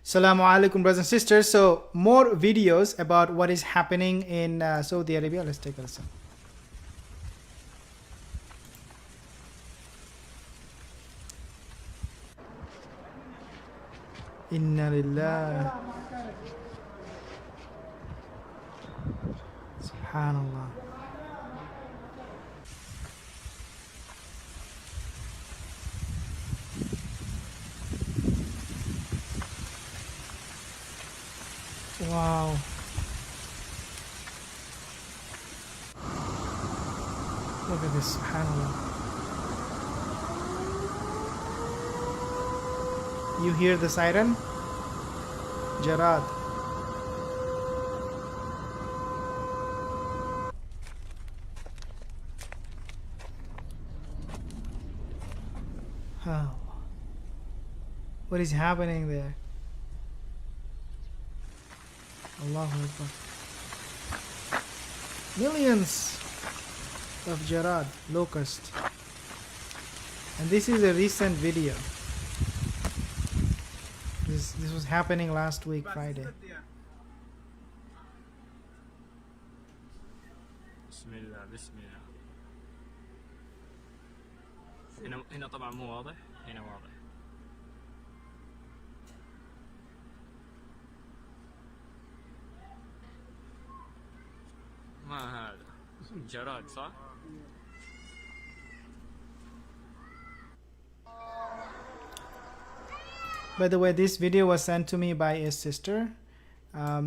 Assalamu alaikum, brothers and sisters. So more videos about what is happening in Saudi Arabia. Let's take a listen. Inna lillah. Subhanallah. Wow. Look at this, subhanallah. You hear the siren? Jarad. Oh. What is happening there? Allahu Akbar. Millions of Jarad, locust. And this is a recent video. This was happening last week, Friday. Bismillah, bismillah. هنا طبعا مو واضح، هنا واضح. ما هذا جراد صح؟ By the way, this video was sent to me by a sister.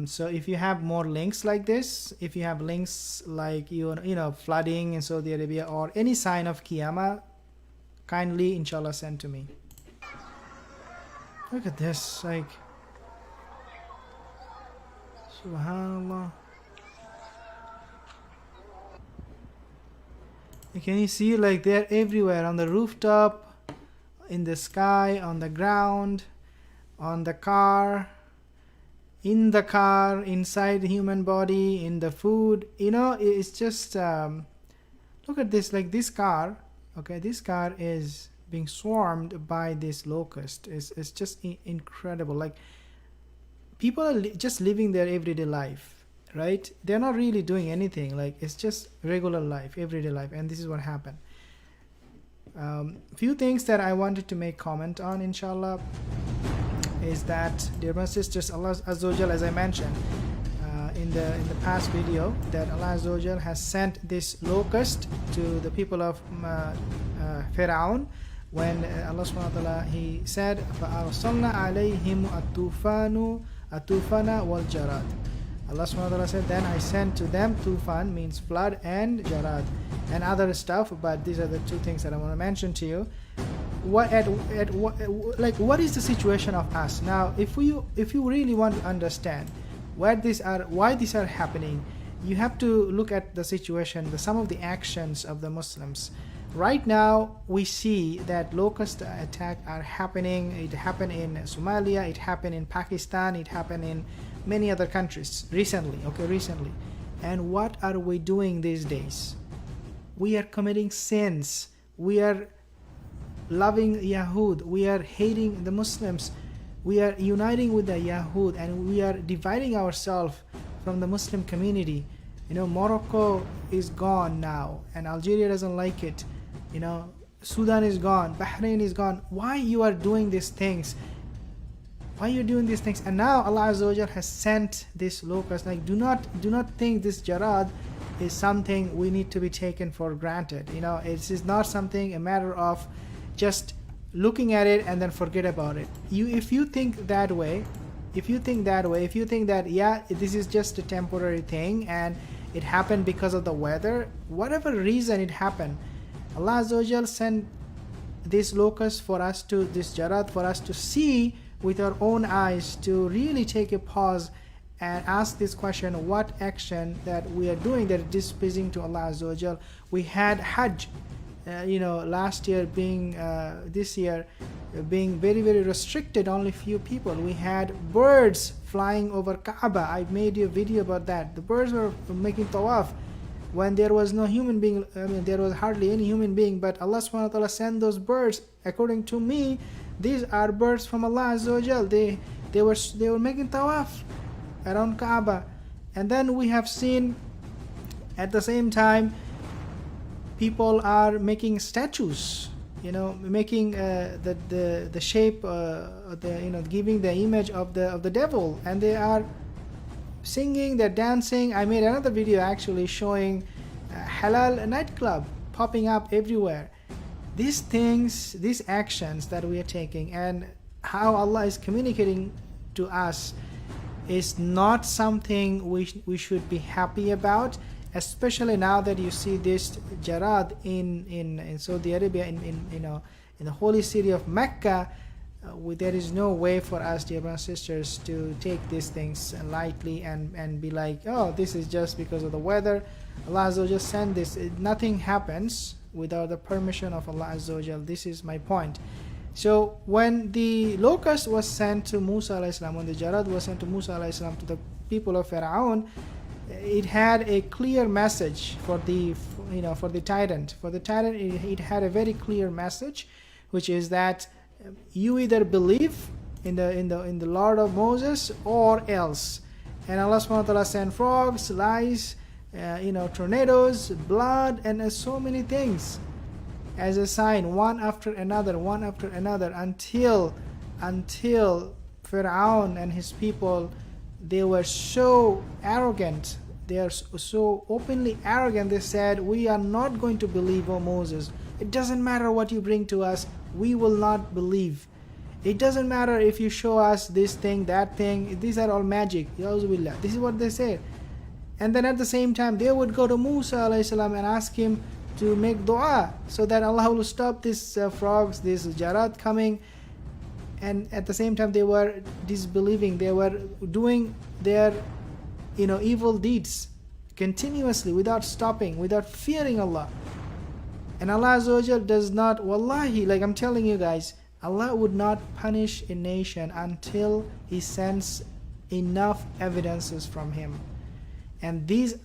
So if you have more links like this, if you have links like you know flooding in Saudi Arabia or any sign of Qiyamah, kindly inshallah send to me. Look at this, like subhanallah. Can you see, like they're everywhere, on the rooftop, in the sky, on the ground, on the car, in the car, inside the human body, in the food. It's just look at this, like this car. Okay, this car is being swarmed by this locust. It's just incredible. Like people are just living their everyday life, right? They're not really doing anything. Like it's just regular life, everyday life, and this is what happened. Few things that I wanted to make comment on, inshallah, is that, dear brothers and sisters, Allah Azza wa Jal, as I mentioned in the past video, that Allah Azza wa Jal has sent this locust to the people of Fir'aun, when Allah subhanahu wa ta'ala, he said فَأَرْسَلْنَا عَلَيْهِمُ الطُّوفَانَ وَالْجَرَادَ. Allah subhanahu wa ta'ala said, then I sent to them tufan, means flood, and jarad, and other stuff, but these are the two things that I want to mention to you. What is the situation of us now? If you really want to understand why these are happening, you have to look at the situation, some of the actions of the Muslims. Right now we see that locust attack are happening. It happened in Somalia, it happened in Pakistan, it happened in many other countries recently. And what are we doing these days? We are committing sins. We are loving Yahud. We are hating the Muslims. We are uniting with the Yahud, and we are dividing ourselves from the Muslim community. Morocco is gone now, and Algeria doesn't like it. Sudan is gone, Bahrain is gone. Why you are doing these things? Why you're doing these things? And now Allah Azza wa Jal has sent this locust. Like, do not think this jarad is something we need to be taken for granted. It is not something, a matter of just looking at it and then forget about it. If you think that yeah, this is just a temporary thing and it happened because of the weather, whatever reason it happened, Allah Azza wa Jal sent this locust this jarad for us to see with our own eyes, to really take a pause and ask this question: what action that we are doing that is displeasing to Allah Azza wa Jal? We had Hajj, last year being this year being very, very restricted, only few people. We had birds flying over Kaaba. I made you a video about that. The birds were making tawaf when there was no human being. There was hardly any human being, but Allah subhanahu wa ta'ala sent those birds. According to me, these are birds from Allah Azza wa Jal. They were making tawaf around Kaaba. And then we have seen at the same time people are making statues, making the shape, giving the image of the devil, and they are singing, they're dancing. I made another video actually showing halal nightclub popping up everywhere. These things, these actions that we are taking, and how Allah is communicating to us, is not something we should be happy about, especially now that you see this jarad in Saudi Arabia, in the holy city of Mecca. There is no way for us, dear brothers and sisters, to take these things lightly and be like, oh, this is just because of the weather. Allah Azza wa Jal sent this. Nothing happens without the permission of Allah Azza wa Jal. This is my point. So when the locust was sent to Musa alayhi salam, when the jarad was sent to Musa alayhi salam, to the people of Pharaoh, it had a clear message for the tyrant. For the tyrant, it had a very clear message, which is that you either believe in the Lord of Moses or else. And Allah subhanahu wa ta'ala sent frogs, lice, tornadoes, blood, and so many things as a sign, one after another, until Pharaoh and his people, they were so arrogant. They are so openly arrogant. They said, we are not going to believe, O Moses. It doesn't matter what you bring to us. We will not believe. It doesn't matter if you show us this thing, that thing. These are all magic. Ilovuallah. This is what they said. And then at the same time, they would go to Musa alayhi salam and ask him to make dua so that Allah will stop these frogs, this jarad coming. And at the same time, they were disbelieving. They were doing their evil deeds continuously, without stopping, without fearing Allah. And Allah Azza wa Jal does not, wallahi, like I'm telling you guys, Allah would not punish a nation until He sends enough evidences from Him. And this,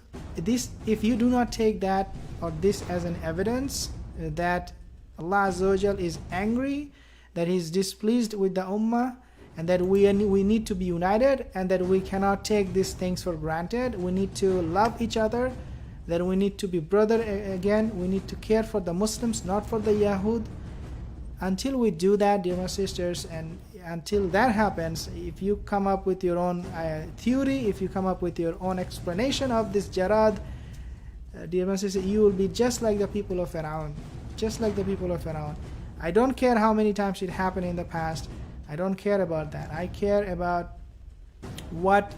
if you do not take that or this as an evidence that Allah Azza wa Jal is angry, that He is displeased with the ummah, and that we need to be united, and that we cannot take these things for granted. We need to love each other, that we need to be brother again. We need to care for the Muslims, not for the Yahud. Until we do that, dear my sisters, and until that happens, if you come up with your own theory, if you come up with your own explanation of this jarad, dear my sisters, you will be just like the people of Pharaoh. Just like the people of Pharaoh. I don't care how many times it happened in the past. I don't care about that. I care about what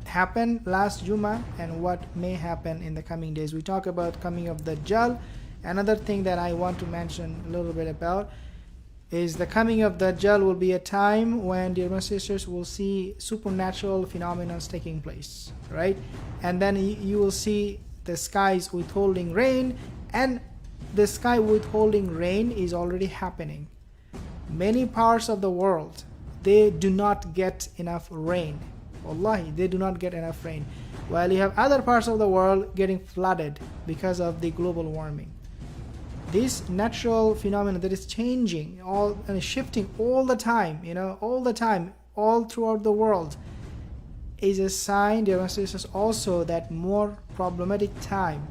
happened last Juma and what may happen in the coming days. We talk about coming of the Dajjal. Another thing that I want to mention a little bit about is the coming of the Dajjal will be a time when, dear my sisters, will see supernatural phenomena taking place, right? And then you will see the skies withholding rain, and the sky withholding rain is already happening. Many parts of the world, they do not get enough rain. Wallahi, they do not get enough rain. While you have other parts of the world getting flooded because of the global warming. This natural phenomenon that is changing, all and shifting all the time, all throughout the world, is a sign, dear sisters, also that more problematic time,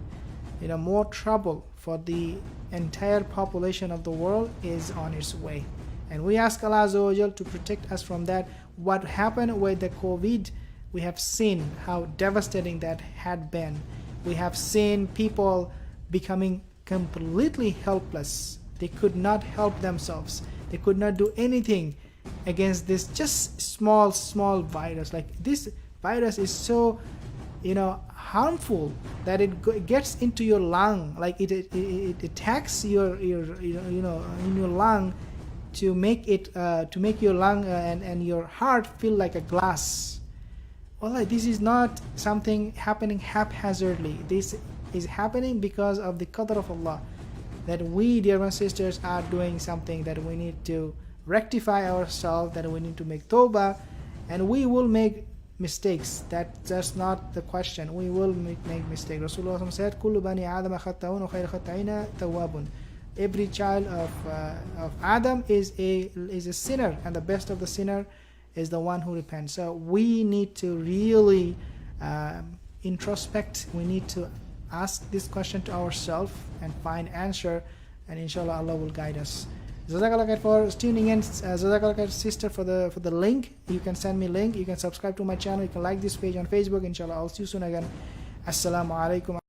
more trouble for the entire population of the world is on its way. And we ask Allah Azza wa Jal to protect us from that. What happened with the COVID, we have seen how devastating that had been. We have seen people becoming completely helpless. They could not help themselves. They could not do anything against this just small virus. Like, this virus is so harmful that it gets into your lung. Like it attacks your in your lung to make your lung and your heart feel like a glass. Well, this is not something happening haphazardly. This is happening because of the qadr of Allah, that we, dear my sisters, are doing something that we need to rectify ourselves, that we need to make tawbah, and we will make mistakes. That's not the question. We will make mistakes. Rasulullah said, "Kullu bani Adam khata'un wa khayru khata'ina tawwabun." Every child of Adam is a sinner, and the best of the sinner is the one who repents. So we need to really introspect. We need to ask this question to ourselves and find answer, and inshallah Allah will guide us. Jazakallah khair for tuning in. Jazakallah khair sister for the link. You can send me link. You can subscribe to my channel. You can like this page on Facebook. Inshallah I'll see you soon again. Assalamu alaikum.